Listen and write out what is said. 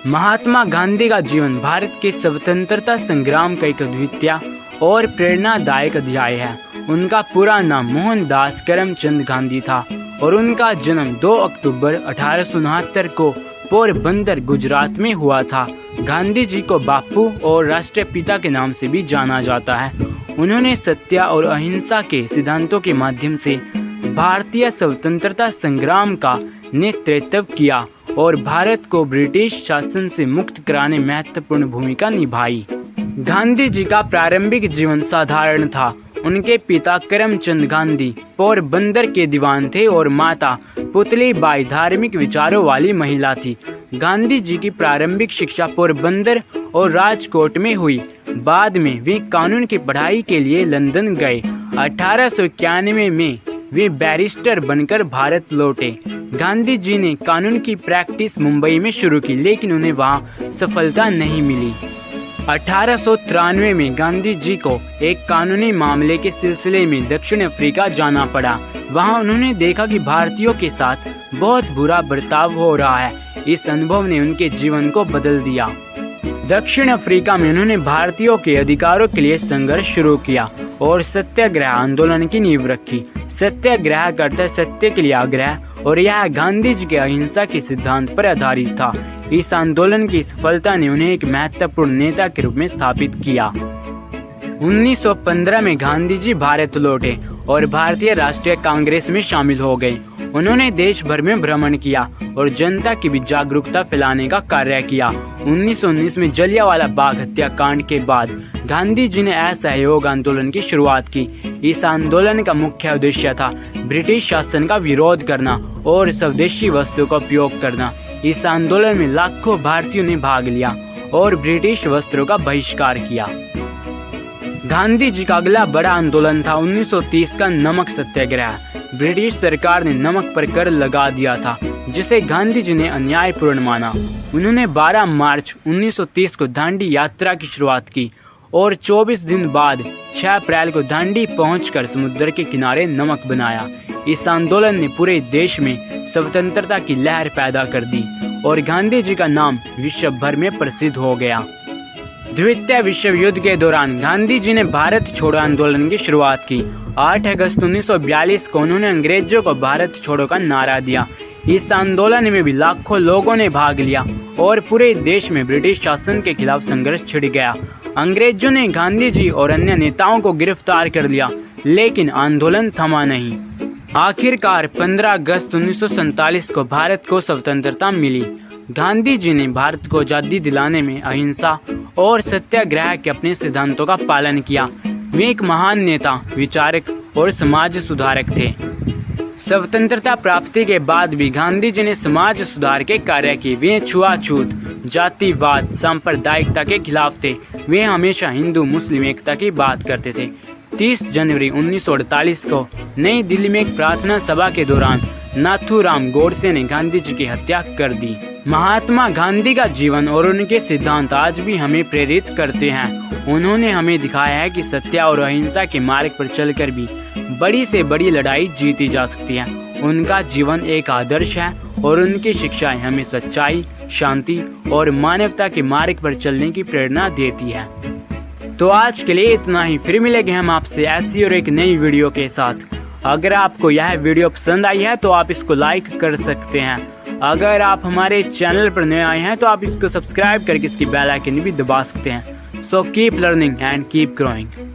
महात्मा गांधी का जीवन भारत के स्वतंत्रता संग्राम का एक अद्वितीय और प्रेरणादायक अध्याय है। उनका पूरा नाम मोहनदास करमचंद गांधी था और उनका जन्म 2 अक्टूबर 1869 को पोरबंदर गुजरात में हुआ था। गांधी जी को बापू और राष्ट्रीय पिता के नाम से भी जाना जाता है। उन्होंने सत्य और अहिंसा के सिद्धांतों के माध्यम से भारतीय स्वतंत्रता संग्राम का नेतृत्व किया और भारत को ब्रिटिश शासन से मुक्त कराने में महत्वपूर्ण भूमिका निभाई। गांधी जी का प्रारंभिक जीवन साधारण था। उनके पिता करमचंद गांधी पोरबंदर के दीवान थे और माता पुतलीबाई धार्मिक विचारों वाली महिला थी। गांधी जी की प्रारंभिक शिक्षा पोरबंदर और राजकोट में हुई। बाद में वे कानून की पढ़ाई के लिए लंदन गए। 1891 में वे बैरिस्टर बनकर भारत लौटे। गांधी जी ने कानून की प्रैक्टिस मुंबई में शुरू की, लेकिन उन्हें वहां सफलता नहीं मिली। 1893 में गांधी जी को एक कानूनी मामले के सिलसिले में दक्षिण अफ्रीका जाना पड़ा। वहां उन्होंने देखा कि भारतीयों के साथ बहुत बुरा बर्ताव हो रहा है। इस अनुभव ने उनके जीवन को बदल दिया। दक्षिण अफ्रीका में उन्होंने भारतीयों के अधिकारों के लिए संघर्ष शुरू किया और सत्याग्रह आंदोलन की नींव रखी। सत्याग्रह का अर्थ सत्य के लिए आग्रह, और यह गांधी जी के अहिंसा के सिद्धांत पर आधारित था। इस आंदोलन की सफलता ने उन्हें एक महत्वपूर्ण नेता के रूप में स्थापित किया। 1915 में गांधी जी भारत लौटे और भारतीय राष्ट्रीय कांग्रेस में शामिल हो गए। उन्होंने देश भर में भ्रमण किया और जनता की भी जागरूकता फैलाने का कार्य किया। 1919 में जलियांवाला बाग हत्याकांड के बाद गांधी जी ने असहयोग आंदोलन की शुरुआत की। इस आंदोलन का मुख्य उद्देश्य था ब्रिटिश शासन का विरोध करना और स्वदेशी वस्तुओं का उपयोग करना। इस आंदोलन में लाखों भारतीयों ने भाग लिया और ब्रिटिश वस्त्रों का बहिष्कार किया। गांधी जी का अगला बड़ा आंदोलन था 1930 का नमक सत्याग्रह। ब्रिटिश सरकार ने नमक पर कर लगा दिया था, जिसे गांधी जी ने अन्यायपूर्ण माना। उन्होंने 12 मार्च 1930 को दांडी यात्रा की शुरुआत की और 24 दिन बाद 6 अप्रैल को दांडी पहुंचकर समुद्र के किनारे नमक बनाया। इस आंदोलन ने पूरे देश में स्वतंत्रता की लहर पैदा कर दी और गांधी जी का नाम विश्व भर में प्रसिद्ध हो गया। द्वितीय विश्व युद्ध के दौरान गांधी जी ने भारत छोड़ो आंदोलन की शुरुआत की। 8 अगस्त 1942 को उन्होंने अंग्रेजों को भारत छोड़ो का नारा दिया। इस आंदोलन में भी लाखों लोगों ने भाग लिया और पूरे देश में ब्रिटिश शासन के खिलाफ संघर्ष छिड़ गया। अंग्रेजों ने गांधी जी और अन्य नेताओं को गिरफ्तार कर लिया, लेकिन आंदोलन थमा नहीं। आखिरकार 15 अगस्त 1947 को भारत को स्वतंत्रता मिली। गांधी जी ने भारत को आजादी दिलाने में अहिंसा और सत्याग्रह के अपने सिद्धांतों का पालन किया। वे एक महान नेता, विचारक और समाज सुधारक थे। स्वतंत्रता प्राप्ति के बाद भी गांधी जी ने समाज सुधार के कार्य किए। वे छुआछूत, जातिवाद, सांप्रदायिकता के खिलाफ थे। वे हमेशा हिंदू मुस्लिम एकता की बात करते थे। 30 जनवरी 1948 को नई दिल्ली में एक प्रार्थना सभा के दौरान नाथूराम गोडसे ने गांधी जी की हत्या कर दी। महात्मा गांधी का जीवन और उनके सिद्धांत आज भी हमें प्रेरित करते हैं। उन्होंने हमें दिखाया है कि सत्य और अहिंसा के मार्ग पर चलकर भी बड़ी से बड़ी लड़ाई जीती जा सकती है। उनका जीवन एक आदर्श है और उनकी शिक्षाएं हमें सच्चाई, शांति और मानवता के मार्ग पर चलने की प्रेरणा देती है। तो आज के लिए इतना ही। फिर मिलेंगे हम आपसे ऐसी और एक नई वीडियो के साथ। अगर आपको यह वीडियो पसंद आई है तो आप इसको लाइक कर सकते हैं। अगर आप हमारे चैनल पर नए आए हैं तो आप इसको सब्सक्राइब करके इसकी बेल आइकन भी दबा सकते हैं। So keep learning and keep growing.